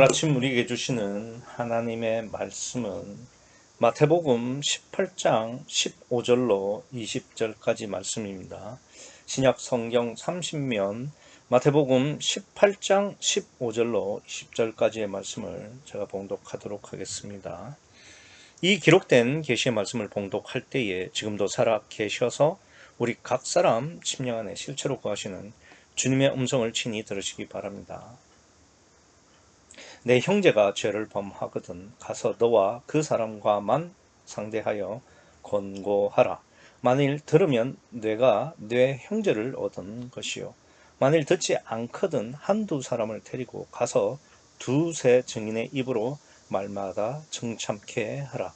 아침 우리에게 주시는 하나님의 말씀은 마태복음 18장 15절로 20절까지 말씀입니다. 신약 성경 30면 마태복음 18장 15절로 20절까지의 말씀을 제가 봉독하도록 하겠습니다. 이 기록된 계시의 말씀을 봉독할 때에 지금도 살아 계셔서 우리 각 사람 심령 안에 실체로 거하시는 주님의 음성을 친히 들으시기 바랍니다. 내 형제가 죄를 범하거든 가서 너와 그 사람과만 상대하여 권고하라. 만일 들으면 내가 내 형제를 얻은 것이요 만일 듣지 않거든 한두 사람을 데리고 가서 두세 증인의 입으로 말마다 정참케 하라.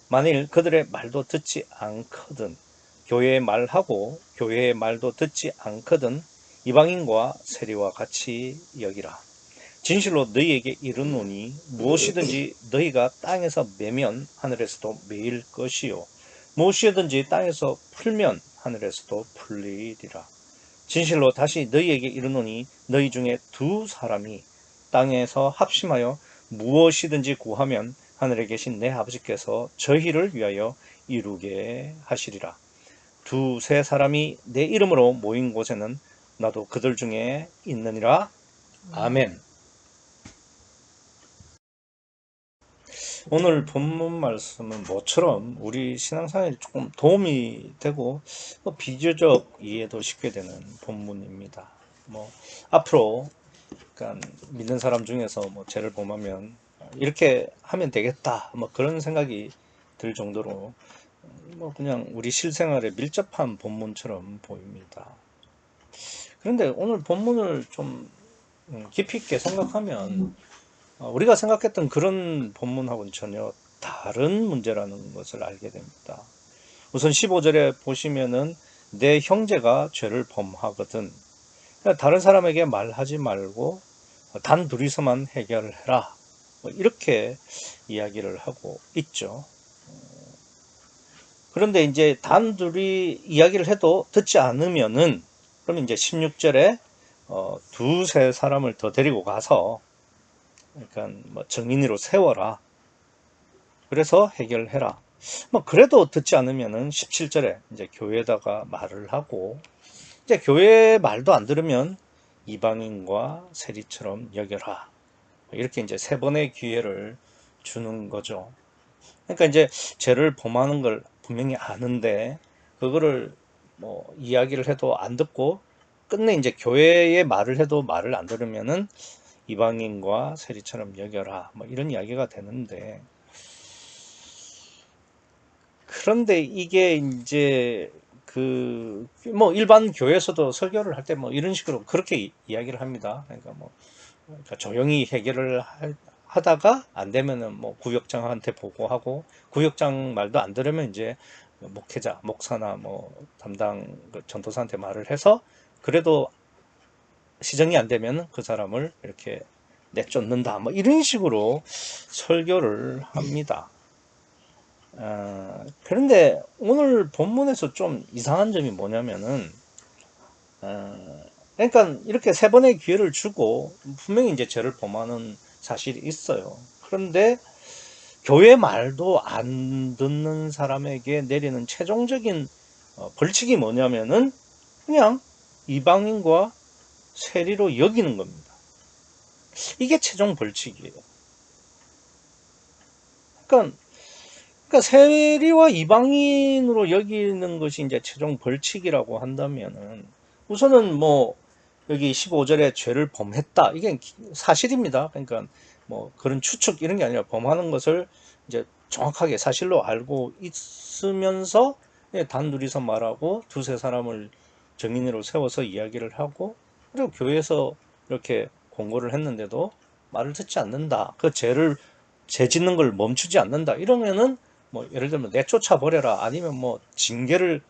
만일 그들의 말도 듣지 않거든 교회의 말하고 교회의 말도 듣지 않거든 이방인과 세리와 같이 여기라. 진실로 너희에게 이르노니 무엇이든지 너희가 땅에서 매면 하늘에서도 매일 것이요 무엇이든지 땅에서 풀면 하늘에서도 풀리리라. 진실로 다시 너희에게 이르노니 너희 중에 두 사람이 땅에서 합심하여 무엇이든지 구하면 하늘에 계신 내 아버지께서 저희를 위하여 이루게 하시리라. 두세 사람이 내 이름으로 모인 곳에는 나도 그들 중에 있느니라. 아멘. 오늘 본문 말씀은 모처럼 우리 신앙생활에 조금 도움이 되고 비교적 이해도 쉽게 되는 본문입니다. 앞으로 그러니까 믿는 사람 중에서 죄를 범하면 이렇게 하면 되겠다 그런 생각이 들 정도로 그냥 우리 실생활에 밀접한 본문처럼 보입니다. 그런데 오늘 본문을 좀 깊이 있게 생각하면 우리가 생각했던 그런 본문하고는 전혀 다른 문제라는 것을 알게 됩니다. 우선 15절에 보시면은 내 형제가 죄를 범하거든 다른 사람에게 말하지 말고 단 둘이서만 해결을 해라. 이렇게 이야기를 하고 있죠. 그런데 이제 단 둘이 이야기를 해도 듣지 않으면은 그럼 이제 16절에 두세 사람을 더 데리고 가서 그러니까 정인으로 세워라. 그래서 해결해라. 그래도 듣지 않으면은 17절에 이제 교회에다가 말을 하고 이제 교회 말도 안 들으면 이방인과 세리처럼 여겨라. 이렇게 이제 세 번의 기회를 주는 거죠. 그러니까 이제 죄를 범하는 걸 분명히 아는데 그거를 이야기를 해도 안 듣고 끝내 이제 교회의 말을 해도 말을 안 들으면은 이방인과 세리처럼 여겨라. 이런 이야기가 되는데 그런데 이게 이제 일반 교회에서도 설교를 할 때 이런 식으로 그렇게 이야기를 합니다. 그러니까 조용히 해결을 하다가 안 되면은 구역장한테 보고하고 구역장 말도 안 들으면 이제 목회자, 목사나 담당 전도사한테 말을 해서 그래도 시정이 안 되면 그 사람을 이렇게 내쫓는다. 이런 식으로 설교를 합니다. 그런데 오늘 본문에서 좀 이상한 점이 뭐냐면은, 그러니까 이렇게 세 번의 기회를 주고 분명히 이제 죄를 범하는 사실이 있어요. 그런데 교회 말도 안 듣는 사람에게 내리는 최종적인 벌칙이 뭐냐면은 그냥 이방인과 세리로 여기는 겁니다. 이게 최종 벌칙이에요. 그러니까 세리와 이방인으로 여기는 것이 이제 최종 벌칙이라고 한다면은 우선은 여기 15절에 죄를 범했다. 이게 사실입니다. 그러니까 그런 추측 이런 게 아니라 범하는 것을 이제 정확하게 사실로 알고 있으면서 단둘이서 말하고 두세 사람을 정인으로 세워서 이야기를 하고 그리고 교회에서 이렇게 공고를 했는데도 말을 듣지 않는다. 그 죄 짓는 걸 멈추지 않는다. 이러면은 예를 들면 내쫓아 버려라 아니면 징계를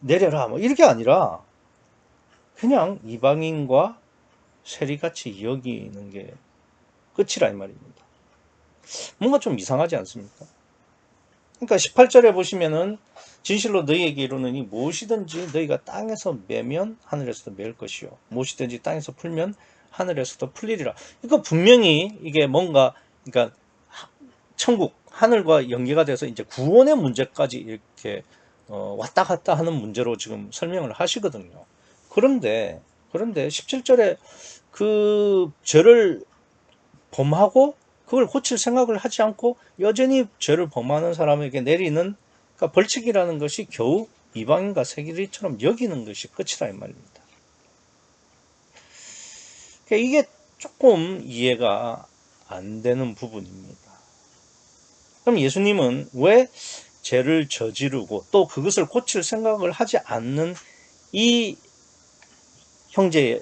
내려라 이렇게 아니라 그냥 이방인과 세리같이 여기는 게 끝이라 이 말입니다. 뭔가 좀 이상하지 않습니까? 그러니까 18절에 보시면은 진실로 너희에게 이르노니 무엇이든지 너희가 땅에서 매면 하늘에서도 매일 것이요 무엇이든지 땅에서 풀면 하늘에서도 풀리리라. 이거 분명히 이게 뭔가, 그러니까 천국, 하늘과 연계가 돼서 이제 구원의 문제까지 이렇게 왔다 갔다 하는 문제로 지금 설명을 하시거든요. 그런데 17절에 그 죄를 범하고 그걸 고칠 생각을 하지 않고 여전히 죄를 범하는 사람에게 내리는, 그러니까 벌칙이라는 것이 겨우 이방인과 세리처럼 여기는 것이 끝이다 이 말입니다. 그러니까 이게 조금 이해가 안 되는 부분입니다. 그럼 예수님은 왜 죄를 저지르고 또 그것을 고칠 생각을 하지 않는 이 형제에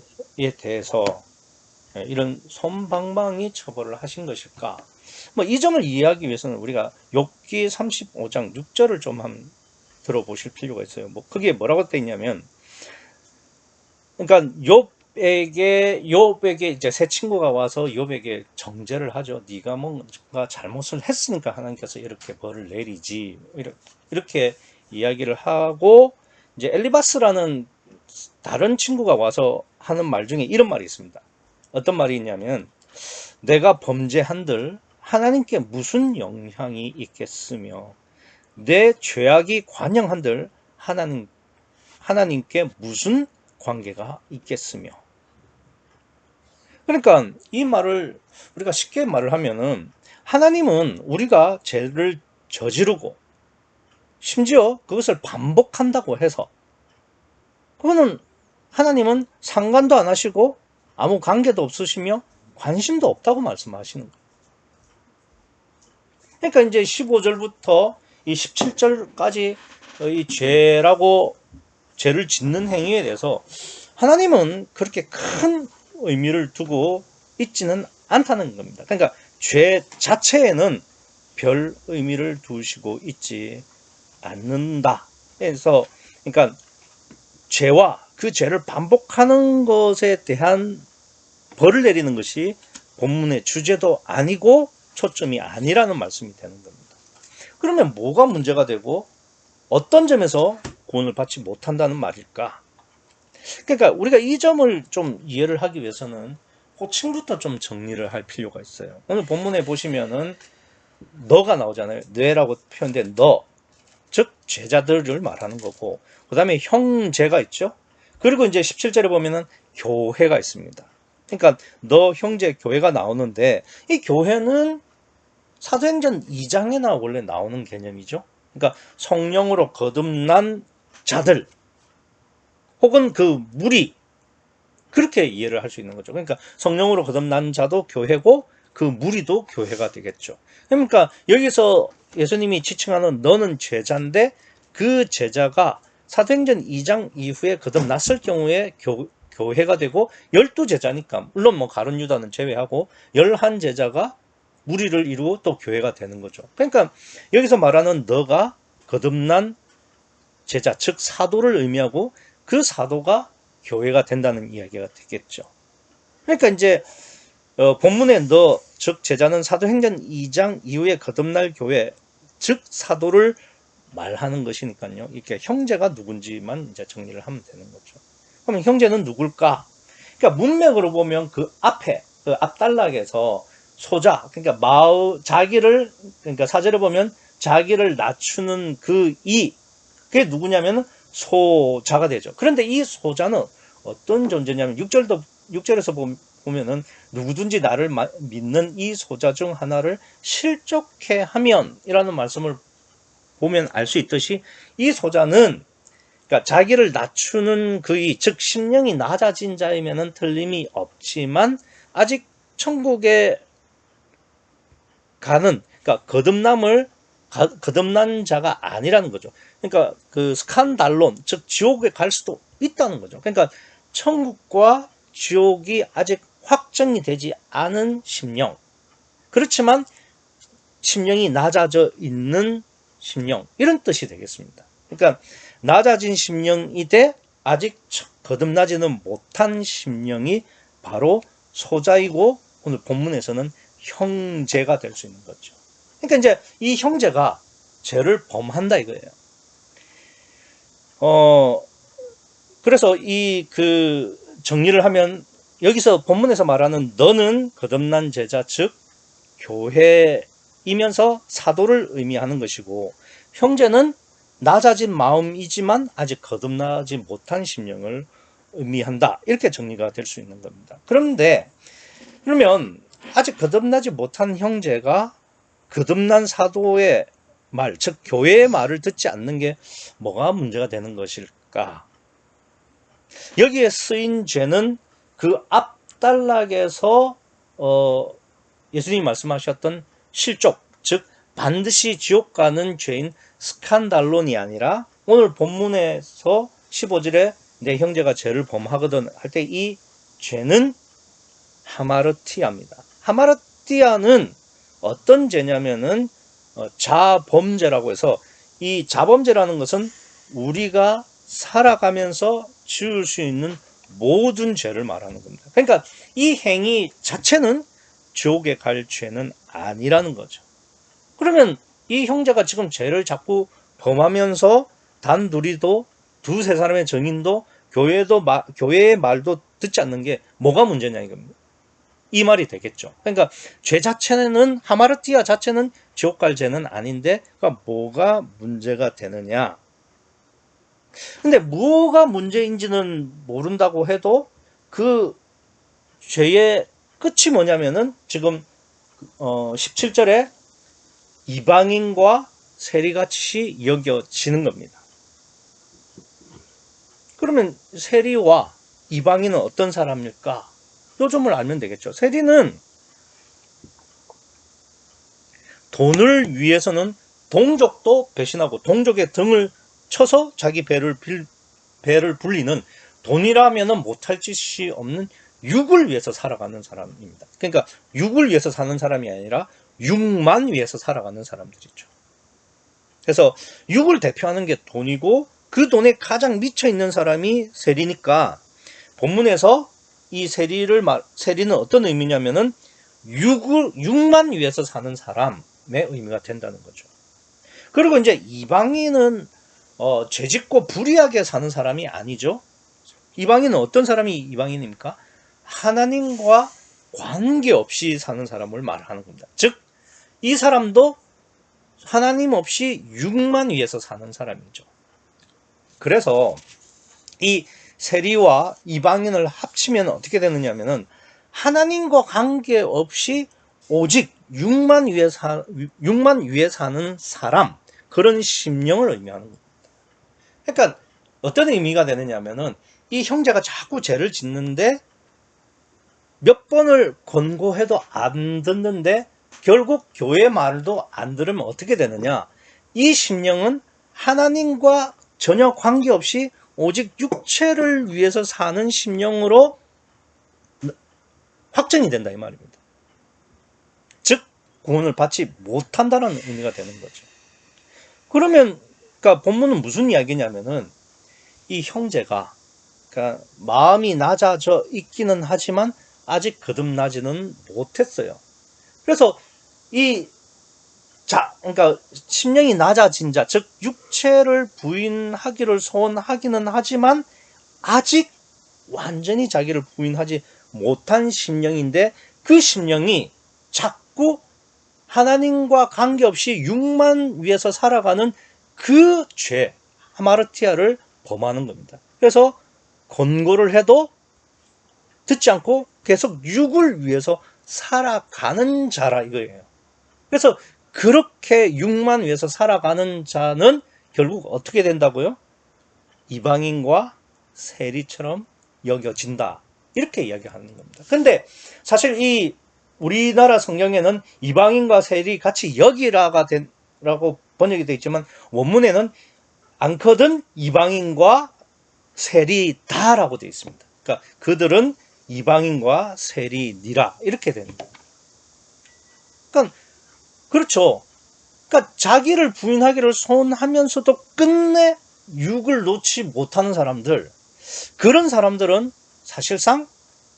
대해서 이런 솜방망이 처벌을 하신 것일까? 뭐 이 점을 이해하기 위해서는 우리가 욥기 35장 6절을 좀 한번 들어보실 필요가 있어요. 뭐 거기에 뭐라고 되어 있냐면, 그러니까 욥에게 이제 세 친구가 와서 욥에게 정죄를 하죠. 네가 뭔가 잘못을 했으니까 하나님께서 이렇게 벌을 내리지, 이렇게 이야기를 하고, 이제 엘리바스라는 다른 친구가 와서 하는 말 중에 이런 말이 있습니다. 어떤 말이 있냐면, 내가 범죄한들 하나님께 무슨 영향이 있겠으며 내 죄악이 관영한들 하나님께 무슨 관계가 있겠으며. 그러니까 이 말을 우리가 쉽게 말을 하면은, 하나님은 우리가 죄를 저지르고 심지어 그것을 반복한다고 해서 그거는 하나님은 상관도 안 하시고 아무 관계도 없으시며 관심도 없다고 말씀하시는 거예요. 그러니까 이제 15절부터 이 17절까지 이 죄를 짓는 행위에 대해서 하나님은 그렇게 큰 의미를 두고 있지는 않다는 겁니다. 그러니까 죄 자체에는 별 의미를 두시고 있지 않는다. 그래서 그러니까 죄와 그 죄를 반복하는 것에 대한 벌을 내리는 것이 본문의 주제도 아니고 초점이 아니라는 말씀이 되는 겁니다. 그러면 뭐가 문제가 되고 어떤 점에서 구원을 받지 못한다는 말일까? 그러니까 우리가 이 점을 좀 이해를 하기 위해서는 호칭부터 좀 정리를 할 필요가 있어요. 오늘 본문에 보시면은 너가 나오잖아요. 뇌라고 표현된 너, 즉 제자들을 말하는 거고, 그 다음에 형제가 있죠. 그리고 이제 17절에 보면은 교회가 있습니다. 그러니까 너 형제 교회가 나오는데, 이 교회는 사도행전 2장에나 원래 나오는 개념이죠. 그러니까 성령으로 거듭난 자들 혹은 그 무리, 그렇게 이해를 할 수 있는 거죠. 그러니까 성령으로 거듭난 자도 교회고 그 무리도 교회가 되겠죠. 그러니까 여기서 예수님이 지칭하는 너는 제자인데, 그 제자가 사도행전 2장 이후에 거듭났을 경우에 교회가 되고, 12제자니까 물론 뭐 가룟 유다는 제외하고 11제자가 무리를 이루고 또 교회가 되는 거죠. 그러니까 여기서 말하는 너가 거듭난 제자, 즉 사도를 의미하고 그 사도가 교회가 된다는 이야기가 되겠죠. 그러니까 이제 본문에 너, 즉 제자는 사도행전 2장 이후에 거듭날 교회, 즉 사도를 말하는 것이니까요. 이렇게 형제가 누군지만 이제 정리를 하면 되는 거죠. 그러면 형제는 누굴까? 그러니까 문맥으로 보면 그 앞에 그 앞단락에서 소자, 그러니까 자기를, 그러니까 사절에 보면 자기를 낮추는 그게 누구냐면 소자가 되죠. 그런데 이 소자는 어떤 존재냐면 6절에서 보면은 누구든지 나를 믿는 이 소자 중 하나를 실족해 하면이라는 말씀을 보면 알 수 있듯이, 이 소자는 그러니까 자기를 낮추는 그의, 즉 심령이 낮아진 자이면은 틀림이 없지만 아직 천국에 가는, 그러니까 거듭난 자가 아니라는 거죠. 그러니까 그 스칸달론, 즉 지옥에 갈 수도 있다는 거죠. 그러니까 천국과 지옥이 아직 확정이 되지 않은 심령, 그렇지만 심령이 낮아져 있는 심령, 이런 뜻이 되겠습니다. 그러니까 낮아진 심령이 돼 아직 거듭나지는 못한 심령이 바로 소자이고, 오늘 본문에서는 형제가 될 수 있는 거죠. 그러니까 이제 이 형제가 죄를 범한다 이거예요. 그래서 그 정리를 하면 여기서 본문에서 말하는 너는 거듭난 제자, 즉 교회이면서 사도를 의미하는 것이고, 형제는 낮아진 마음이지만 아직 거듭나지 못한 심령을 의미한다. 이렇게 정리가 될 수 있는 겁니다. 그러면 아직 거듭나지 못한 형제가 거듭난 사도의 말, 즉 교회의 말을 듣지 않는 게 뭐가 문제가 되는 것일까? 여기에 쓰인 죄는 그 앞단락에서 예수님이 말씀하셨던 실족, 즉 반드시 지옥 가는 죄인 스칸달론이 아니라, 오늘 본문에서 15절에 내 형제가 죄를 범하거든 할 때 이 죄는 하마르티아입니다. 하마르티아는 어떤 죄냐면은 자범죄라고 해서, 이 자범죄라는 것은 우리가 살아가면서 지을 수 있는 모든 죄를 말하는 겁니다. 그러니까 이 행위 자체는 지옥에 갈 죄는 아니라는 거죠. 그러면 이 형제가 지금 죄를 자꾸 범하면서 단둘이도, 두세 사람의 증인도, 교회의 말도 듣지 않는 게 뭐가 문제냐 이겁니다. 이 말이 되겠죠. 그러니까 죄 자체는, 하마르티아 자체는 지옥 갈 죄는 아닌데, 그러니까 뭐가 문제가 되느냐. 근데 뭐가 문제인지는 모른다고 해도 그 죄의 끝이 뭐냐면은 지금 17절에 이방인과 세리같이 여겨지는 겁니다. 그러면 세리와 이방인은 어떤 사람일까? 요 점을 알면 되겠죠. 세리는 돈을 위해서는 동족도 배신하고 동족의 등을 쳐서 자기 배를 불리는, 돈이라면 못할 짓이 없는 육을 위해서 살아가는 사람입니다. 그러니까 육을 위해서 사는 사람이 아니라 육만 위해서 살아가는 사람들이죠. 그래서 육을 대표하는 게 돈이고, 그 돈에 가장 미쳐 있는 사람이 세리니까, 본문에서 이 세리는 어떤 의미냐면은 육만 위해서 사는 사람의 의미가 된다는 거죠. 그리고 이제 이방인은 죄짓고 불의하게 사는 사람이 아니죠. 이방인은 어떤 사람이 이방인입니까? 하나님과 관계없이 사는 사람을 말하는 겁니다. 즉, 이 사람도 하나님 없이 육만 위해서 사는 사람이죠. 그래서 이 세리와 이방인을 합치면 어떻게 되느냐면은, 하나님과 관계없이 오직 육만 위에 사는 사람, 그런 심령을 의미하는 겁니다. 그러니까 어떤 의미가 되느냐면은, 이 형제가 자꾸 죄를 짓는데 몇 번을 권고해도 안 듣는데 결국 교회 말도 안 들으면 어떻게 되느냐? 이 심령은 하나님과 전혀 관계없이 오직 육체를 위해서 사는 심령으로 확정이 된다 이 말입니다. 즉 구원을 받지 못한다는 의미가 되는 거죠. 그러면 그러니까 본문은 무슨 이야기냐면은, 이 형제가 그러니까 마음이 낮아져 있기는 하지만 아직 거듭나지는 못했어요. 그래서 그러니까 심령이 낮아진 자, 즉 육체를 부인하기를 소원하기는 하지만 아직 완전히 자기를 부인하지 못한 심령인데, 그 심령이 자꾸 하나님과 관계없이 육만 위해서 살아가는 그 죄, 하마르티아를 범하는 겁니다. 그래서 권고를 해도 듣지 않고 계속 육을 위해서 살아가는 자라 이거예요. 그래서 그렇게 육만 위해서 살아가는 자는 결국 어떻게 된다고요? 이방인과 세리처럼 여겨진다, 이렇게 이야기하는 겁니다. 근데 사실 이 우리나라 성경에는 이방인과 세리 같이 여기라고 번역이 되어 있지만, 원문에는 않거든 이방인과 세리다라고 되어 있습니다. 그러니까 그들은 이방인과 세리니라, 이렇게 됩니다. 그러니까 그렇죠. 그러니까 자기를 부인하기를 소원하면서도 끝내 육을 놓지 못하는 사람들, 그런 사람들은 사실상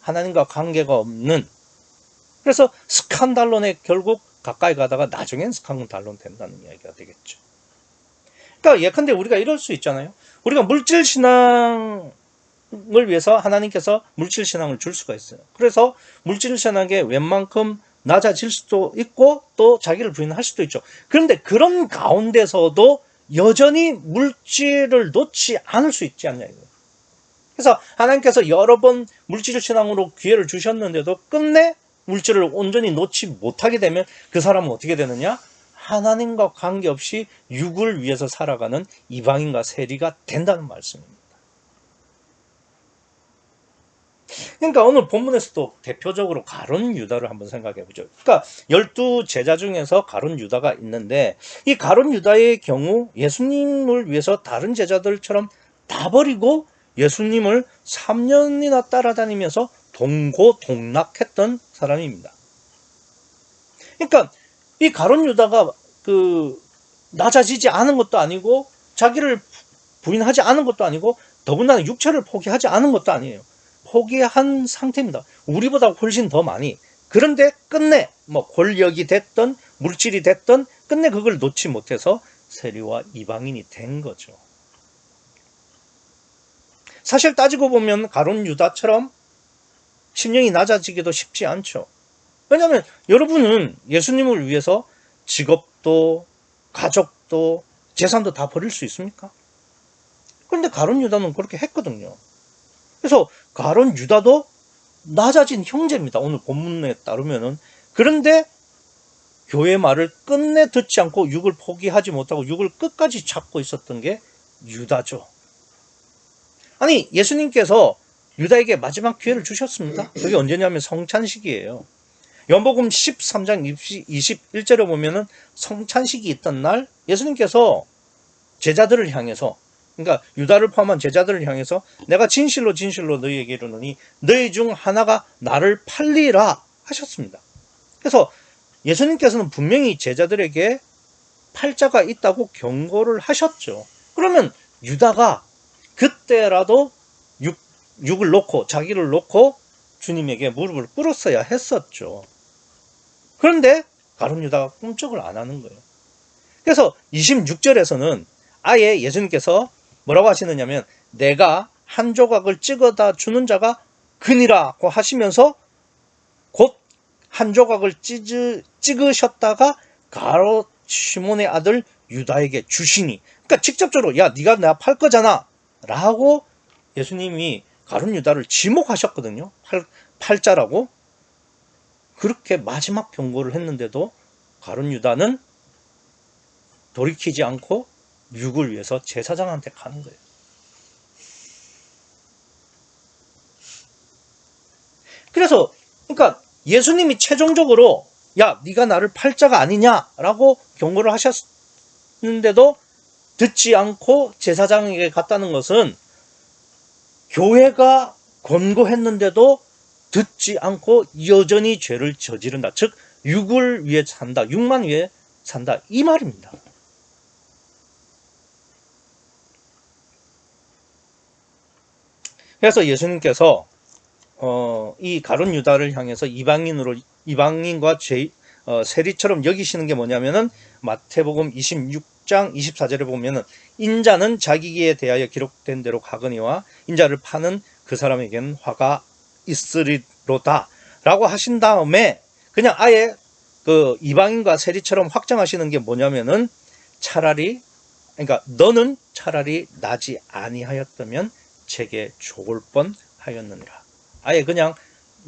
하나님과 관계가 없는, 그래서 스칸달론에 결국 가까이 가다가 나중엔 스칸달론 된다는 이야기가 되겠죠. 그러니까 예컨대 우리가 이럴 수 있잖아요. 우리가 물질신앙 위해서 하나님께서 물질신앙을 줄 수가 있어요. 그래서 물질신앙에 웬만큼 낮아질 수도 있고 또 자기를 부인할 수도 있죠. 그런데 그런 가운데서도 여전히 물질을 놓지 않을 수 있지 않냐 이거예요. 그래서 하나님께서 여러 번 물질신앙으로 기회를 주셨는데도 끝내 물질을 온전히 놓지 못하게 되면 그 사람은 어떻게 되느냐? 하나님과 관계없이 육을 위해서 살아가는 이방인과 세리가 된다는 말씀입니다. 그러니까 오늘 본문에서도 대표적으로 가룟 유다를 한번 생각해 보죠. 그러니까 12 제자 중에서 가룟 유다가 있는데 이 가룟 유다의 경우 예수님을 위해서 다른 제자들처럼 다 버리고 예수님을 3년이나 따라다니면서 동고동락했던 사람입니다. 그러니까 이 가룟 유다가 낮아지지 않은 것도 아니고 자기를 부인하지 않은 것도 아니고 더군다나 육체를 포기하지 않은 것도 아니에요. 포기한 상태입니다. 우리보다 훨씬 더 많이. 그런데 끝내 권력이 됐던 물질이 됐던 끝내 그걸 놓지 못해서 세리와 이방인이 된 거죠. 사실 따지고 보면 가룟 유다처럼 심령이 낮아지기도 쉽지 않죠. 왜냐하면 여러분은 예수님을 위해서 직업도 가족도 재산도 다 버릴 수 있습니까? 그런데 가룟 유다는 그렇게 했거든요. 그래서 가룟 유다도 낮아진 형제입니다. 오늘 본문에 따르면은. 그런데 교회 말을 끝내 듣지 않고 육을 포기하지 못하고 육을 끝까지 잡고 있었던 게 유다죠. 아니 예수님께서 유다에게 마지막 기회를 주셨습니다. 그게 언제냐면 성찬식이에요. 요한복음 13장 21절에 보면은 성찬식이 있던 날 예수님께서 제자들을 향해서 그러니까 유다를 포함한 제자들을 향해서 내가 진실로 진실로 너희에게 이르노니 너희 중 하나가 나를 팔리라 하셨습니다. 그래서 예수님께서는 분명히 제자들에게 팔자가 있다고 경고를 하셨죠. 그러면 유다가 그때라도 육을 놓고 자기를 놓고 주님에게 무릎을 꿇었어야 했었죠. 그런데 가룟 유다가 꿈쩍을 안 하는 거예요. 그래서 26절에서는 아예 예수님께서 뭐라고 하시느냐면 내가 한 조각을 찍어다 주는 자가 그니라고 하시면서 곧 한 조각을 찍으셨다가 가롯 시몬의 아들 유다에게 주시니 그러니까 직접적으로 야 네가 나 팔 거잖아 라고 예수님이 가룟 유다를 지목하셨거든요. 팔자라고. 그렇게 마지막 경고를 했는데도 가룟 유다는 돌이키지 않고 육을 위해서 제사장한테 가는 거예요. 그래서 그러니까 예수님이 최종적으로 야 네가 나를 팔자가 아니냐라고 경고를 하셨는데도 듣지 않고 제사장에게 갔다는 것은 교회가 권고했는데도 듣지 않고 여전히 죄를 저지른다. 즉 육을 위해 산다. 육만 위해 산다. 이 말입니다. 그래서 예수님께서 이 가룟 유다를 향해서 이방인과 세리처럼 여기시는 게 뭐냐면은 마태복음 26장 24절에 보면은 인자는 자기에 대하여 기록된 대로 가거니와 인자를 파는 그 사람에게는 화가 있으리로다 라고 하신 다음에 그냥 아예 그 이방인과 세리처럼 확정하시는 게 뭐냐면은 그러니까 너는 차라리 나지 아니하였다면 제게 좋을 뻔하였느니라. 아예 그냥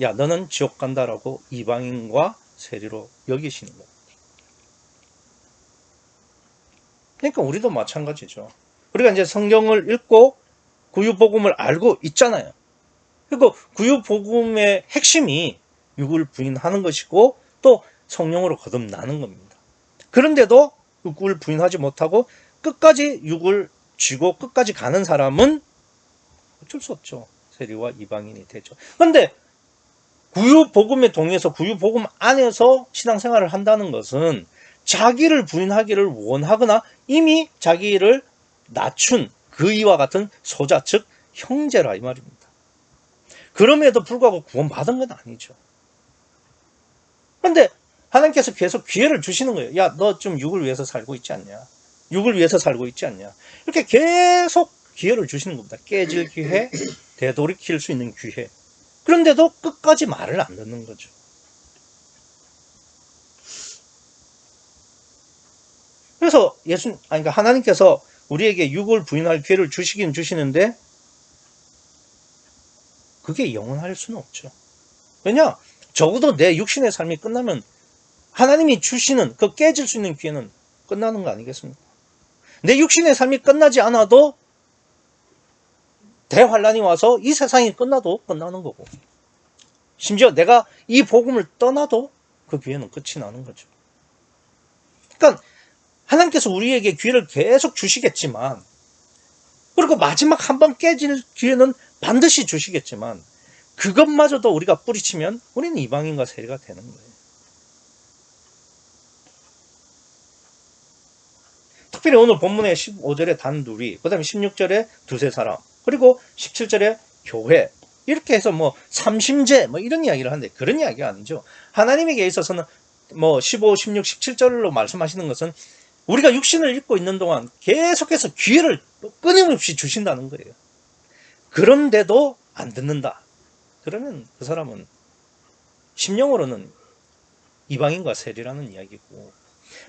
야 너는 지옥 간다라고 이방인과 세리로 여기시는 겁니다. 그러니까 우리도 마찬가지죠. 우리가 이제 성경을 읽고 구유복음을 알고 있잖아요. 그리고 구유복음의 핵심이 육을 부인하는 것이고 또 성령으로 거듭나는 겁니다. 그런데도 육을 부인하지 못하고 끝까지 육을 쥐고 끝까지 가는 사람은 어쩔 수 없죠. 세리와 이방인이 되죠. 그런데 구유복음에 동의해서 구유복음 안에서 신앙생활을 한다는 것은 자기를 부인하기를 원하거나 이미 자기를 낮춘 그 이와 같은 소자 즉 형제라 이 말입니다. 그럼에도 불구하고 구원받은 건 아니죠. 그런데 하나님께서 계속 기회를 주시는 거예요. 야, 너 좀 육을 위해서 살고 있지 않냐? 육을 위해서 살고 있지 않냐? 이렇게 계속 기회를 주시는 겁니다. 깨질 기회, 되돌이킬 수 있는 기회. 그런데도 끝까지 말을 안 듣는 거죠. 그래서 그러니까 하나님께서 우리에게 육을 부인할 기회를 주시긴 주시는데 그게 영원할 수는 없죠. 왜냐? 적어도 내 육신의 삶이 끝나면 하나님이 주시는 그 깨질 수 있는 기회는 끝나는 거 아니겠습니까? 내 육신의 삶이 끝나지 않아도 대환란이 와서 이 세상이 끝나도 끝나는 거고, 심지어 내가 이 복음을 떠나도 그 기회는 끝이 나는 거죠. 그러니까 하나님께서 우리에게 기회를 계속 주시겠지만, 그리고 마지막 한 번 깨질 기회는 반드시 주시겠지만, 그것마저도 우리가 뿌리치면 우리는 이방인과 세리가 되는 거예요. 특별히 오늘 본문의 15절에 단 둘이, 그 다음에 16절에 두세 사람, 그리고 17절에 교회, 이렇게 해서 뭐 삼심제 뭐 이런 이야기를 하는데 그런 이야기가 아니죠. 하나님에게 있어서는 뭐 15, 16, 17절로 말씀하시는 것은 우리가 육신을 입고 있는 동안 계속해서 기회를 끊임없이 주신다는 거예요. 그런데도 안 듣는다. 그러면 그 사람은 심령으로는 이방인과 세리라는 이야기고,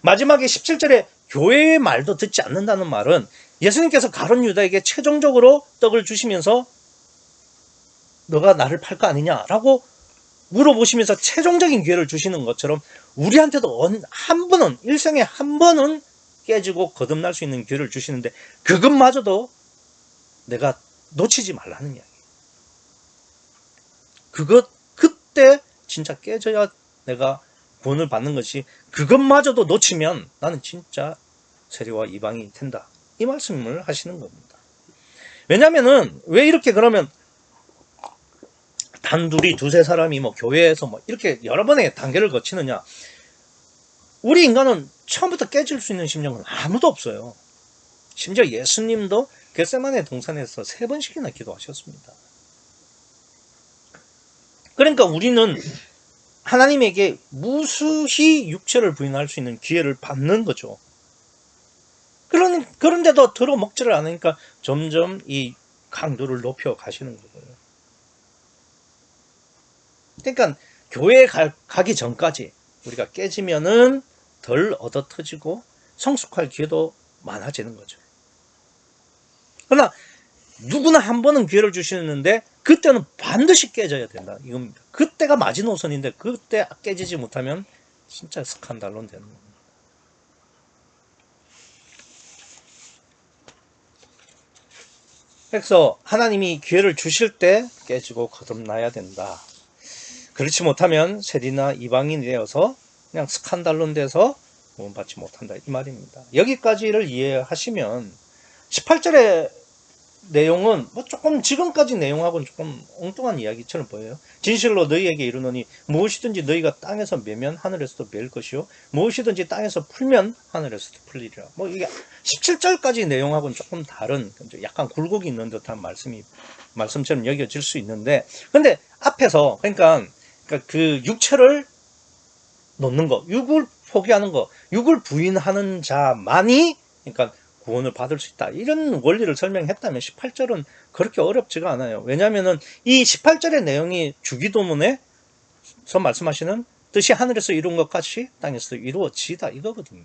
마지막에 17절에 교회의 말도 듣지 않는다는 말은 예수님께서 가룟 유다에게 최종적으로 떡을 주시면서 너가 나를 팔 거 아니냐라고 물어보시면서 최종적인 기회를 주시는 것처럼 우리한테도 한 번은, 일생에 한 번은 깨지고 거듭날 수 있는 기회를 주시는데 그것마저도 내가 놓치지 말라는 이야기. 그때 진짜 깨져야 내가 구원을 받는 것이, 그것마저도 놓치면 나는 진짜 세리와 이방인이 된다. 이 말씀을 하시는 겁니다. 왜냐면은, 왜 이렇게 그러면 단둘이 두세 사람이 뭐 교회에서 뭐 이렇게 여러 번의 단계를 거치느냐. 우리 인간은 처음부터 깨질 수 있는 심령은 아무도 없어요. 심지어 예수님도 겟세마네 동산에서 3번씩이나 기도하셨습니다. 그러니까 우리는 하나님에게 무수히 육체를 부인할 수 있는 기회를 받는 거죠. 그런데도 들어먹지를 않으니까 점점 이 강도를 높여 가시는 거고요. 그러니까 교회에 가기 전까지 우리가 깨지면은 덜 얻어터지고 성숙할 기회도 많아지는 거죠. 그러나 누구나 한 번은 기회를 주시는데 그때는 반드시 깨져야 된다 이겁니다. 그때가 마지노선인데 그때 깨지지 못하면 진짜 스칸달론 되는 겁니다. 그래서 하나님이 기회를 주실 때 깨지고 거듭나야 된다. 그렇지 못하면 세리나 이방인이 되어서 그냥 스칸달론 돼서 구원받지 못한다 이 말입니다. 여기까지를 이해하시면 18절의 내용은 뭐 조금 지금까지 내용하고는 조금 엉뚱한 이야기처럼 보여요. 진실로 너희에게 이르노니 무엇이든지 너희가 땅에서 매면 하늘에서도 매일 것이요 무엇이든지 땅에서 풀면 하늘에서도 풀리리라. 뭐 이게 17절까지 내용하고는 조금 다른, 약간 굴곡이 있는 듯한 말씀처럼 여겨질 수 있는데, 근데 앞에서 그러니까 그 육체를 놓는 거, 육을 포기하는 거, 육을 부인하는 자만이 그러니까 구원을 받을 수 있다. 이런 원리를 설명했다면 18절은 그렇게 어렵지가 않아요. 왜냐하면은 이 18절의 내용이 주기도문에서 말씀하시는 뜻이 하늘에서 이룬 것 같이 땅에서 이루어지다 이거거든요.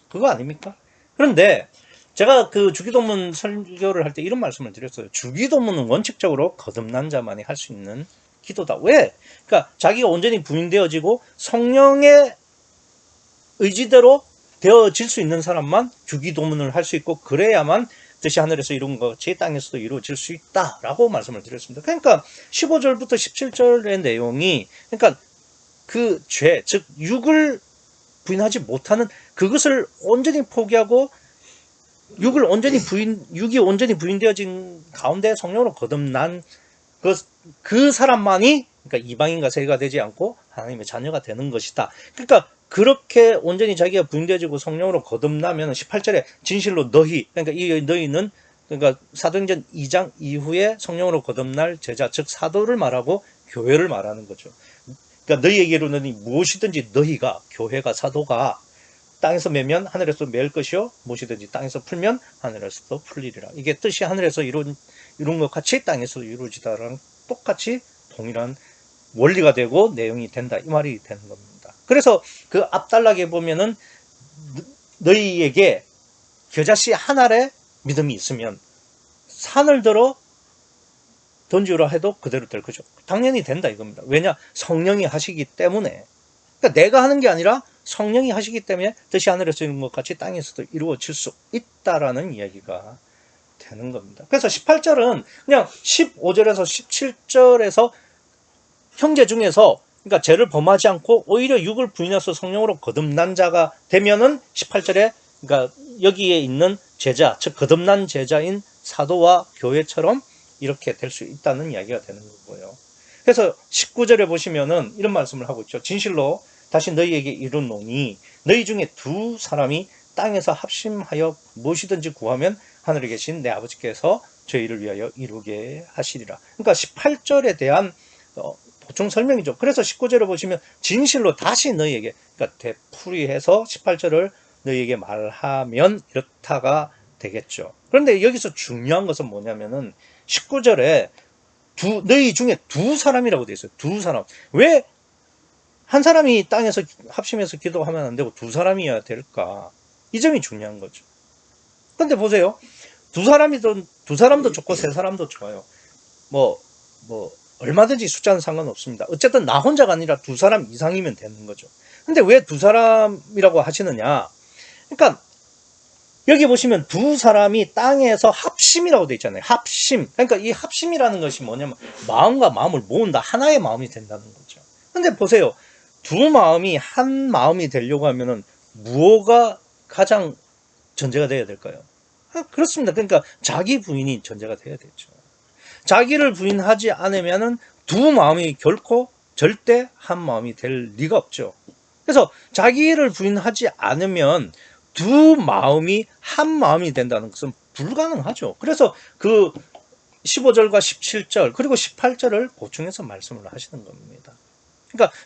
그거 아닙니까? 그런데 제가 그 주기도문 설교를 할 때 이런 말씀을 드렸어요. 주기도문은 원칙적으로 거듭난 자만이 할 수 있는 기도다. 왜? 그러니까 자기가 온전히 부인되어지고 성령의 의지대로 되어질 수 있는 사람만 주기도문을 할 수 있고, 그래야만 뜻이 하늘에서 이룬 것 같이 땅에서도 이루어질 수 있다라고 말씀을 드렸습니다. 그러니까 15절부터 17절의 내용이, 그러니까 그 죄, 즉 육을 부인하지 못하는 그것을 온전히 포기하고 육이 온전히 부인되어진 가운데 성령으로 거듭난 그 사람만이, 그러니까 이방인과 세리가 되지 않고 하나님의 자녀가 되는 것이다. 그러니까 그렇게 온전히 자기가 부인되어지고 성령으로 거듭나면 18절에 진실로 너희, 그러니까 이 너희는 그러니까 사도행전 2장 이후에 성령으로 거듭날 제자, 즉 사도를 말하고 교회를 말하는 거죠. 그러니까 너희에게로는 무엇이든지 너희가, 교회가, 사도가 땅에서 매면 하늘에서 매일 것이요 무엇이든지 땅에서 풀면 하늘에서도 풀리리라. 이게 뜻이 하늘에서 이룬 것 같이 땅에서도 이루어지다랑 똑같이 동일한 원리가 되고 내용이 된다 이 말이 되는 겁니다. 그래서 그 앞단락에 보면은 너희에게 겨자씨 한 알의 믿음이 있으면 산을 들어 던지라 해도 그대로 될 거죠. 당연히 된다 이겁니다. 왜냐? 성령이 하시기 때문에. 그러니까 내가 하는 게 아니라 성령이 하시기 때문에 뜻이 하늘에서 이룬 것 같이 땅에서도 이루어질 수 있다라는 이야기가 되는 겁니다. 그래서 18절은 그냥 15절에서 17절에서 형제 중에서 그러니까 죄를 범하지 않고 오히려 육을 부인해서 성령으로 거듭난 자가 되면은 18절에 그러니까 여기에 있는 제자, 즉 거듭난 제자인 사도와 교회처럼 이렇게 될 수 있다는 이야기가 되는 거고요. 그래서 19절에 보시면은 이런 말씀을 하고 있죠. 진실로 다시 너희에게 이르노니 너희 중에 두 사람이 땅에서 합심하여 무엇이든지 구하면 하늘에 계신 내 아버지께서 저희를 위하여 이루게 하시리라. 그러니까 18절에 대한 보충 설명이죠. 그래서 19절에 보시면 진실로 다시 너희에게, 그러니까 되풀이해서 18절을 너희에게 말하면 이렇다가 되겠죠. 그런데 여기서 중요한 것은 뭐냐면은 19절에 너희 중에 두 사람이라고 되어 있어요. 두 사람. 왜 한 사람이 땅에서 합심해서 기도하면 안 되고 두 사람이어야 될까? 이 점이 중요한 거죠. 근데 보세요. 두 사람도 좋고 세 사람도 좋아요. 얼마든지 숫자는 상관없습니다. 어쨌든 나 혼자가 아니라 두 사람 이상이면 되는 거죠. 근데 왜 두 사람이라고 하시느냐? 그러니까 여기 보시면 두 사람이 땅에서 합심이라고 되어 있잖아요. 합심. 그러니까 이 합심이라는 것이 뭐냐면 마음과 마음을 모은다. 하나의 마음이 된다는 거죠. 근데 보세요. 두 마음이 한 마음이 되려고 하면은 무엇가 가장 전제가 되어야 될까요? 그렇습니다. 그러니까 자기 부인이 전제가 되어야 되죠. 자기를 부인하지 않으면은 두 마음이 결코 절대 한 마음이 될 리가 없죠. 그래서 자기를 부인하지 않으면 두 마음이 한 마음이 된다는 것은 불가능하죠. 그래서 그 15절과 17절 그리고 18절을 보충해서 말씀을 하시는 겁니다. 그러니까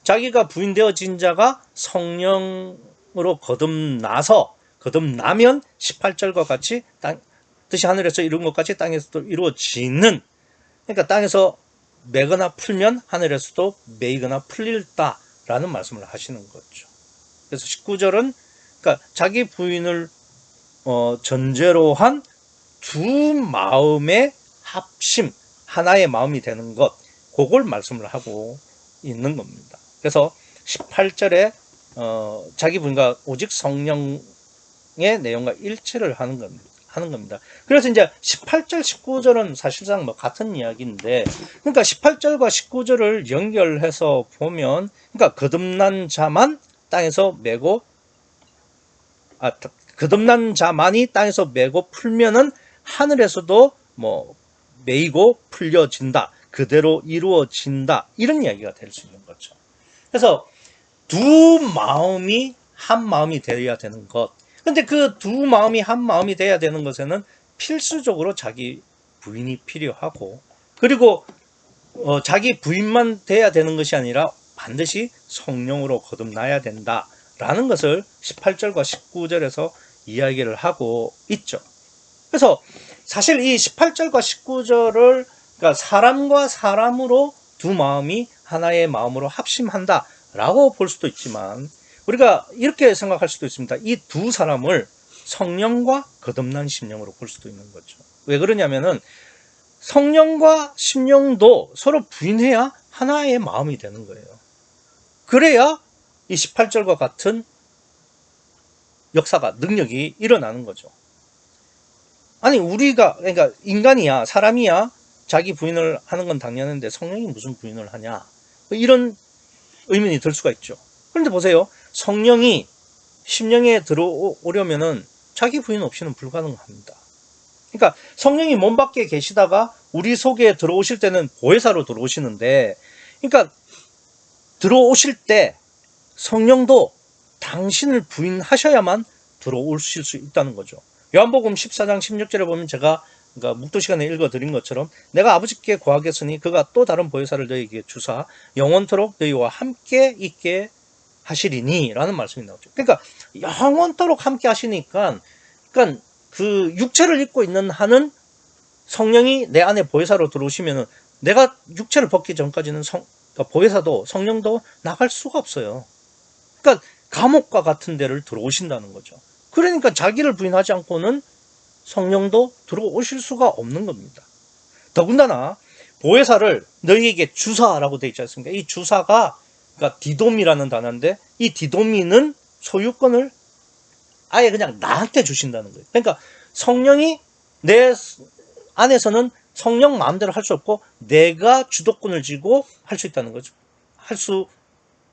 자기가 부인되어진 자가 성령으로 거듭나면 18절과 같이 뜻이 하늘에서 이룬 것 같이 땅에서도 이루어지는, 그러니까 땅에서 매거나 풀면 하늘에서도 매이거나 풀릴다라는 말씀을 하시는 거죠. 그래서 19절은 그러니까 자기 부인을 전제로 한 두 마음의 합심, 하나의 마음이 되는 것, 그걸 말씀을 하고 있는 겁니다. 그래서 18절에 자기 부인과 오직 성령의 내용과 일치를 하는 겁니다. 그래서 이제 18절, 19절은 사실상 같은 이야기인데, 그러니까 18절과 19절을 연결해서 보면, 그러니까 거듭난 자만 땅에서 메고, 거듭난 자만이 땅에서 메고 풀면은 하늘에서도 메이고 풀려진다. 그대로 이루어진다. 이런 이야기가 될 수 있는 거죠. 그래서 두 마음이 한 마음이 되어야 되는 것. 근데 그 두 마음이 한 마음이 돼야 되는 것에는 필수적으로 자기 부인이 필요하고, 그리고 자기 부인만 돼야 되는 것이 아니라 반드시 성령으로 거듭나야 된다라는 것을 18절과 19절에서 이야기를 하고 있죠. 그래서 사실 이 18절과 19절을 그러니까 사람과 사람으로 두 마음이 하나의 마음으로 합심한다라고 볼 수도 있지만, 우리가 이렇게 생각할 수도 있습니다. 이 두 사람을 성령과 거듭난 심령으로 볼 수도 있는 거죠. 왜 그러냐면은 성령과 심령도 서로 부인해야 하나의 마음이 되는 거예요. 그래야 이 18절과 같은 역사가, 능력이 일어나는 거죠. 아니, 그러니까 인간이야, 사람이야, 자기 부인을 하는 건 당연한데 성령이 무슨 부인을 하냐? 이런 의문이 들 수가 있죠. 그런데 보세요. 성령이 심령에 들어오려면은 자기 부인 없이는 불가능합니다. 그러니까 성령이 몸 밖에 계시다가 우리 속에 들어오실 때는 보혜사로 들어오시는데, 그러니까 들어오실 때 성령도 당신을 부인하셔야만 들어오실 수 있다는 거죠. 요한복음 14장 16절에 보면 제가 묵도 시간에 읽어드린 것처럼 내가 아버지께 구하겠으니 그가 또 다른 보혜사를 너희에게 주사 영원토록 너희와 함께 있게 하시리니 라는 말씀이 나오죠. 그러니까 영원토록 함께 하시니까, 그러니까 그 육체를 입고 있는 한은 성령이 내 안에 보혜사로 들어오시면은 내가 육체를 벗기 전까지는 그러니까 보혜사도 성령도 나갈 수가 없어요. 그러니까 감옥과 같은 데를 들어오신다는 거죠. 그러니까 자기를 부인하지 않고는 성령도 들어오실 수가 없는 겁니다. 더군다나 보혜사를 너희에게 주사라고 되어 있지 않습니까? 이 주사가 그러니까 디도미라는 단어인데 이 디도미는 소유권을 아예 그냥 나한테 주신다는 거예요. 그러니까 성령이 내 안에서는 성령 마음대로 할 수 없고 내가 주도권을 쥐고 할 수 있다는 거죠. 할 수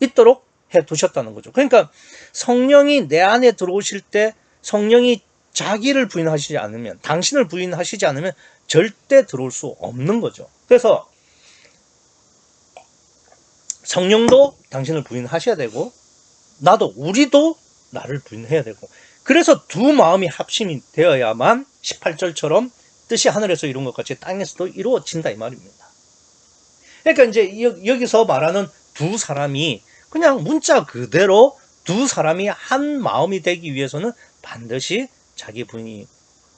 있도록 해 두셨다는 거죠. 그러니까 성령이 내 안에 들어오실 때 성령이 자기를 부인하시지 않으면, 당신을 부인하시지 않으면 절대 들어올 수 없는 거죠. 그래서 성령도 당신을 부인하셔야 되고 나도, 우리도 나를 부인해야 되고, 그래서 두 마음이 합심이 되어야만 18절처럼 뜻이 하늘에서 이룬 것 같이 땅에서도 이루어진다 이 말입니다. 그러니까 이제 여기서 말하는 두 사람이 그냥 문자 그대로 두 사람이 한 마음이 되기 위해서는 반드시 자기 부인이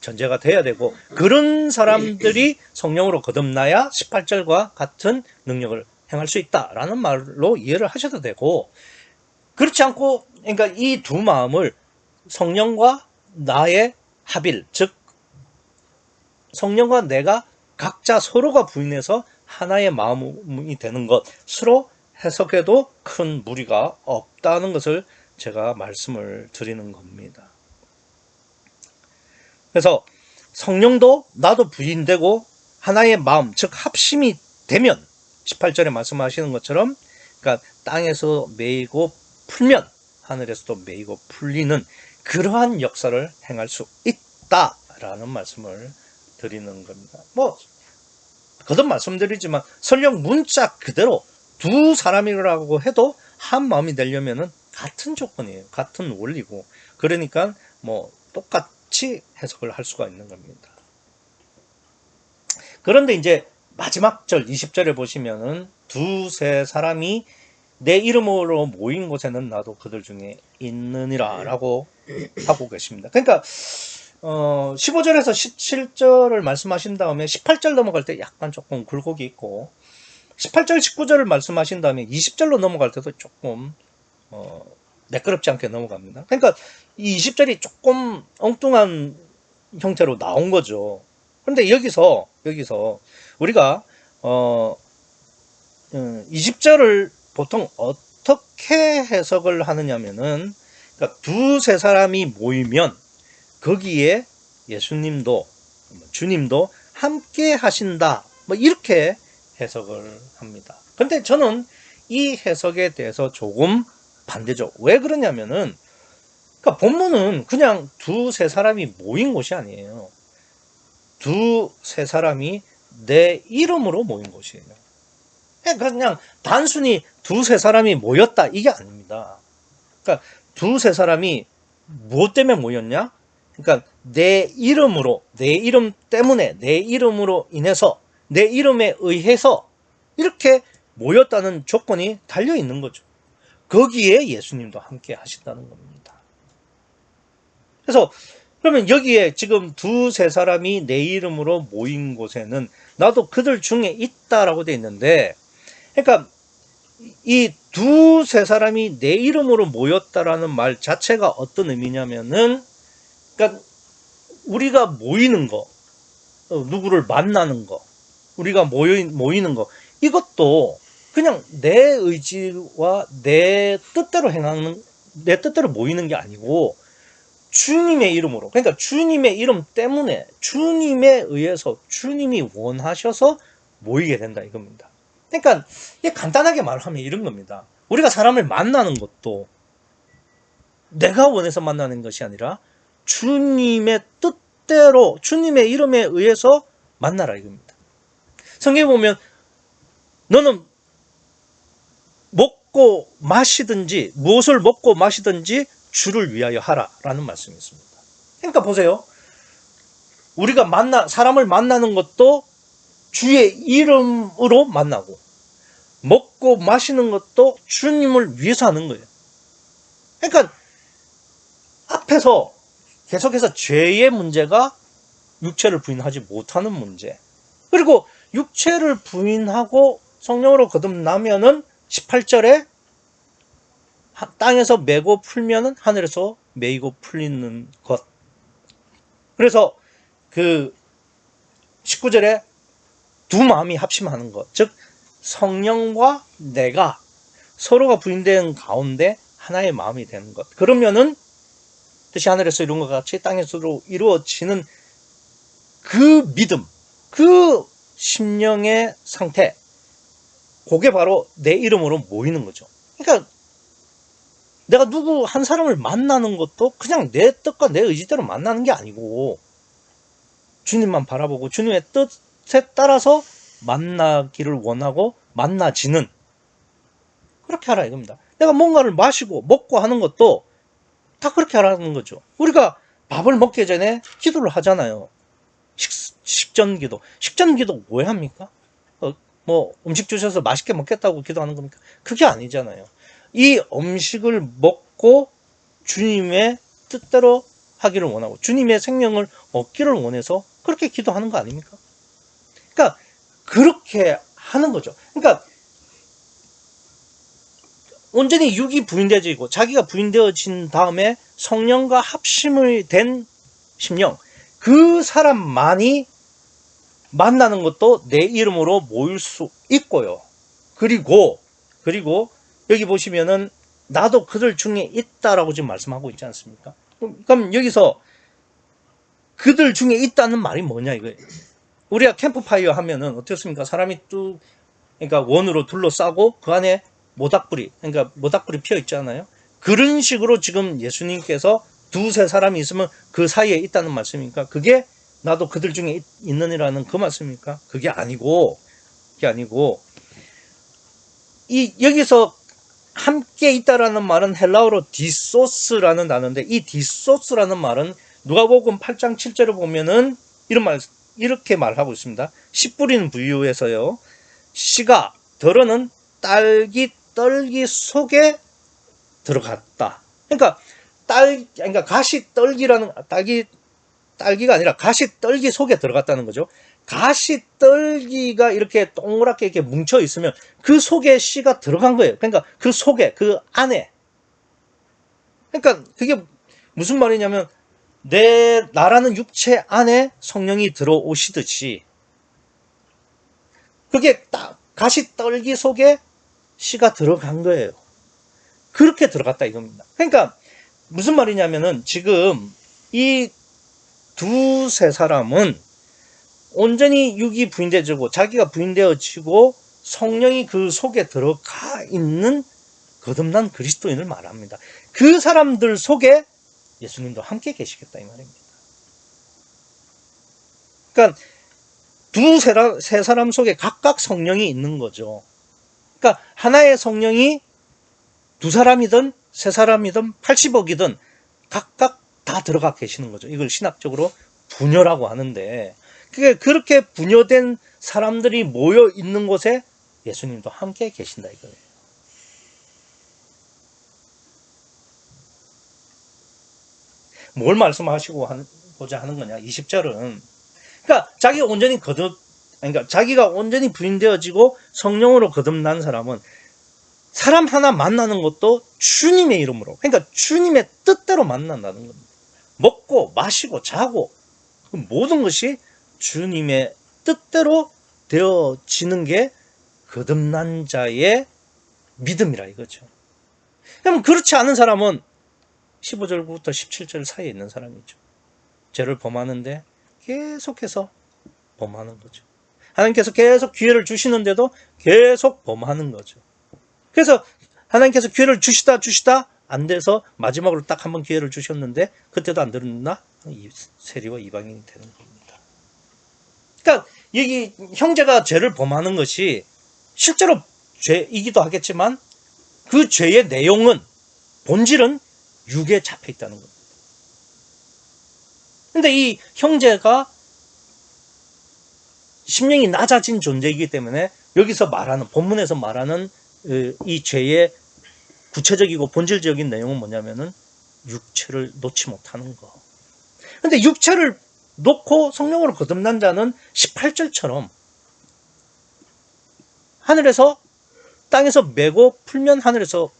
전제가 돼야 되고, 그런 사람들이 성령으로 거듭나야 18절과 같은 능력을 행할 수 있다라는 말로 이해를 하셔도 되고, 그렇지 않고, 그러니까 이 두 마음을 성령과 나의 합일, 즉 성령과 내가 각자 서로가 부인해서 하나의 마음이 되는 것으로 해석해도 큰 무리가 없다는 것을 제가 말씀을 드리는 겁니다. 그래서 성령도 나도 부인되고 하나의 마음, 즉 합심이 되면 18절에 말씀하시는 것처럼, 그러니까 땅에서 매이고 풀면 하늘에서도 매이고 풀리는 그러한 역사를 행할 수 있다라는 말씀을 드리는 겁니다. 뭐 거듭 말씀드리지만 설령 문자 그대로 두 사람이라고 해도 한 마음이 되려면은 같은 조건이에요. 같은 원리고, 그러니까 뭐 똑같이 해석을 할 수가 있는 겁니다. 그런데 이제 마지막 절 20절에 보시면은 두세 사람이 내 이름으로 모인 곳에는 나도 그들 중에 있느니라 라고 하고 계십니다. 그러니까 15절에서 17절을 말씀하신 다음에 18절 넘어갈 때 약간 조금 굴곡이 있고, 18절 19절을 말씀하신 다음에 20절로 넘어갈 때도 조금 매끄럽지 않게 넘어갑니다. 그러니까 이 20절이 조금 엉뚱한 형태로 나온 거죠. 그런데 여기서 우리가 20절을 보통 어떻게 해석을 하느냐면은, 그러니까 두세 사람이 모이면 거기에 예수님도 주님도 함께 하신다, 뭐 이렇게 해석을 합니다. 근데 저는 이 해석에 대해서 조금 반대죠. 왜 그러냐면은, 그러니까 본문은 그냥 두세 사람이 모인 곳이 아니에요. 두세 사람이 내 이름으로 모인 곳이에요. 그냥 단순히 두세 사람이 모였다 이게 아닙니다. 그러니까 두세 사람이 무엇 때문에 모였냐? 그러니까 내 이름으로, 내 이름 때문에, 내 이름으로 인해서, 내 이름에 의해서 이렇게 모였다는 조건이 달려 있는 거죠. 거기에 예수님도 함께 하신다는 겁니다. 그래서 그러면 여기에 지금 두세 사람이 내 이름으로 모인 곳에는 나도 그들 중에 있다라고 되어 있는데, 그러니까 이 두세 사람이 내 이름으로 모였다라는 말 자체가 어떤 의미냐면은, 그러니까 우리가 모이는 거, 누구를 만나는 거, 우리가 모이는 거, 이것도 그냥 내 의지와 내 뜻대로 내 뜻대로 모이는 게 아니고 주님의 이름으로, 그러니까 주님의 이름 때문에, 주님에 의해서, 주님이 원하셔서 모이게 된다 이겁니다. 그러니까 간단하게 말하면 이런 겁니다. 우리가 사람을 만나는 것도 내가 원해서 만나는 것이 아니라 주님의 뜻대로, 주님의 이름에 의해서 만나라 이겁니다. 성경에 보면 너는 먹고 마시든지, 무엇을 먹고 마시든지 주를 위하여 하라 라는 말씀이 있습니다. 그러니까 보세요. 우리가 사람을 만나는 것도 주의 이름으로 만나고, 먹고 마시는 것도 주님을 위해서 하는 거예요. 그러니까 앞에서 계속해서 죄의 문제가 육체를 부인하지 못하는 문제. 그리고 육체를 부인하고 성령으로 거듭나면은 18절에 땅에서 메고 풀면은 하늘에서 메이고 풀리는 것. 그래서 그 19절에 두 마음이 합심하는 것. 즉 성령과 내가 서로가 부인된 가운데 하나의 마음이 되는 것. 그러면은 뜻이 하늘에서 이룬 것 같이 땅에서도 이루어지는 그 믿음, 그 심령의 상태, 그게 바로 내 이름으로 모이는 거죠. 그러니까 내가 누구 한 사람을 만나는 것도 그냥 내 뜻과 내 의지대로 만나는 게 아니고 주님만 바라보고 주님의 뜻에 따라서 만나기를 원하고 만나지는, 그렇게 하라 이겁니다. 내가 뭔가를 마시고 먹고 하는 것도 다 그렇게 하라는 거죠. 우리가 밥을 먹기 전에 기도를 하잖아요. 식전기도. 식전기도 왜 합니까? 뭐 음식 주셔서 맛있게 먹겠다고 기도하는 겁니까? 그게 아니잖아요. 이 음식을 먹고 주님의 뜻대로 하기를 원하고 주님의 생명을 얻기를 원해서 그렇게 기도하는 거 아닙니까? 그러니까 그렇게 하는 거죠. 그러니까 온전히 육이 부인되어지고 자기가 부인되어진 다음에 성령과 합심이 된 심령, 그 사람만이 만나는 것도 내 이름으로 모일 수 있고요. 그리고 여기 보시면은 나도 그들 중에 있다라고 지금 말씀하고 있지 않습니까? 그럼 여기서 그들 중에 있다는 말이 뭐냐 이거예요. 우리가 캠프파이어 하면은 어떻습니까? 사람이 그러니까 원으로 둘러싸고 그 안에 모닥불이 피어 있잖아요. 그런 식으로 지금 예수님께서 두세 사람이 있으면 그 사이에 있다는 말씀입니까? 그게 나도 그들 중에 있느니라는 그 말씀입니까? 그게 아니고 여기서 함께 있다라는 말은 헬라어로 디소스라는 단어인데, 이 디소스라는 말은 누가복음 8장 7절을 보면은 이렇게 말하고 있습니다. 씨 뿌리는 부유에서요, 씨가 덜어는 딸기 속에 들어갔다. 그러니까 가시떨기라는 딸기가 아니라 가시떨기 속에 들어갔다는 거죠. 가시떨기가 이렇게 동그랗게 이렇게 뭉쳐 있으면 그 속에 씨가 들어간 거예요. 그러니까 그 속에, 그 안에. 그러니까 그게 무슨 말이냐면 나라는 육체 안에 성령이 들어오시듯이 그게 딱 가시떨기 속에 씨가 들어간 거예요. 그렇게 들어갔다 이겁니다. 그러니까 무슨 말이냐면은 지금 이 두세 사람은 온전히 육이 부인되어지고 자기가 부인되어지고 성령이 그 속에 들어가 있는 거듭난 그리스도인을 말합니다. 그 사람들 속에 예수님도 함께 계시겠다 이 말입니다. 그러니까 세 사람 속에 각각 성령이 있는 거죠. 그러니까 하나의 성령이 두 사람이든 세 사람이든 80억이든 각각 다 들어가 계시는 거죠. 이걸 신학적으로 분열하고 하는데, 그렇게 분열된 사람들이 모여 있는 곳에 예수님도 함께 계신다 이거예요. 뭘 말씀하시고자 하는 거냐? 20절은 그러니까 자기가 온전히 부인되어지고 성령으로 거듭난 사람은 사람 하나 만나는 것도 주님의 이름으로, 그러니까 주님의 뜻대로 만난다는 겁니다. 먹고 마시고 자고 모든 것이 주님의 뜻대로 되어지는 게 거듭난 자의 믿음이라 이거죠. 그럼 그렇지 않은 사람은 15절부터 17절 사이에 있는 사람이죠. 죄를 범하는데 계속해서 범하는 거죠. 하나님께서 계속 기회를 주시는데도 계속 범하는 거죠. 그래서 하나님께서 기회를 주시다 안 돼서 마지막으로 딱 한 번 기회를 주셨는데 그때도 안 들었나? 세리와 이방인이 되는 겁니다. 그러니까 여기 형제가 죄를 범하는 것이 실제로 죄이기도 하겠지만 그 죄의 내용은, 본질은 육에 잡혀 있다는 겁니다. 근데 이 형제가 심령이 낮아진 존재이기 때문에 여기서 말하는, 본문에서 말하는 이 죄의 구체적이고 본질적인 내용은 뭐냐면은 육체를 놓지 못하는 거. 근데 육체를 놓고 성령으로 거듭난 자는 18절처럼 하늘에서 땅에서 메고 풀면 하늘에서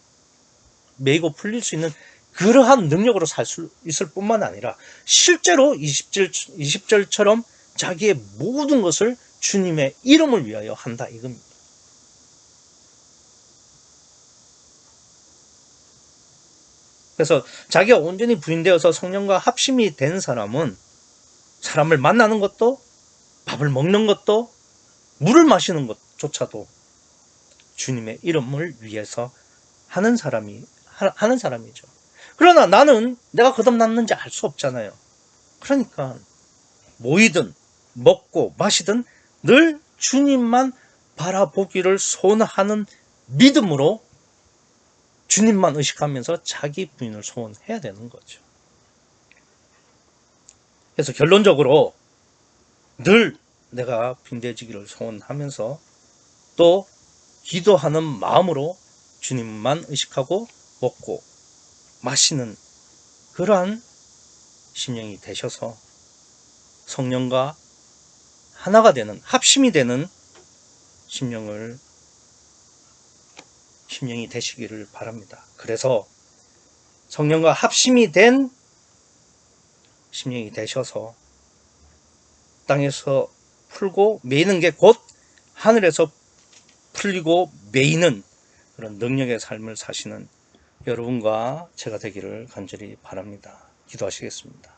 메고 풀릴 수 있는 그러한 능력으로 살 수 있을 뿐만 아니라 실제로 20절처럼 자기의 모든 것을 주님의 이름을 위하여 한다 이겁니다. 그래서 자기가 온전히 부인되어서 성령과 합심이 된 사람은 사람을 만나는 것도 밥을 먹는 것도 물을 마시는 것조차도 주님의 이름을 위해서 하는 사람이죠. 그러나 나는 내가 거듭났는지 알 수 없잖아요. 그러니까 모이든 먹고 마시든 늘 주님만 바라보기를 소원하는 믿음으로 주님만 의식하면서 자기 부인을 소원해야 되는 거죠. 그래서 결론적으로 늘 내가 빈대지기를 소원하면서 또 기도하는 마음으로 주님만 의식하고 먹고 마시는 그러한 심령이 되셔서 성령과 하나가 되는 합심이 되는 심령이 되시기를 바랍니다. 그래서 성령과 합심이 된 심령이 되셔서 땅에서 풀고 메이는 게 곧 하늘에서 풀리고 메이는 그런 능력의 삶을 사시는 여러분과 제가 되기를 간절히 바랍니다. 기도하시겠습니다.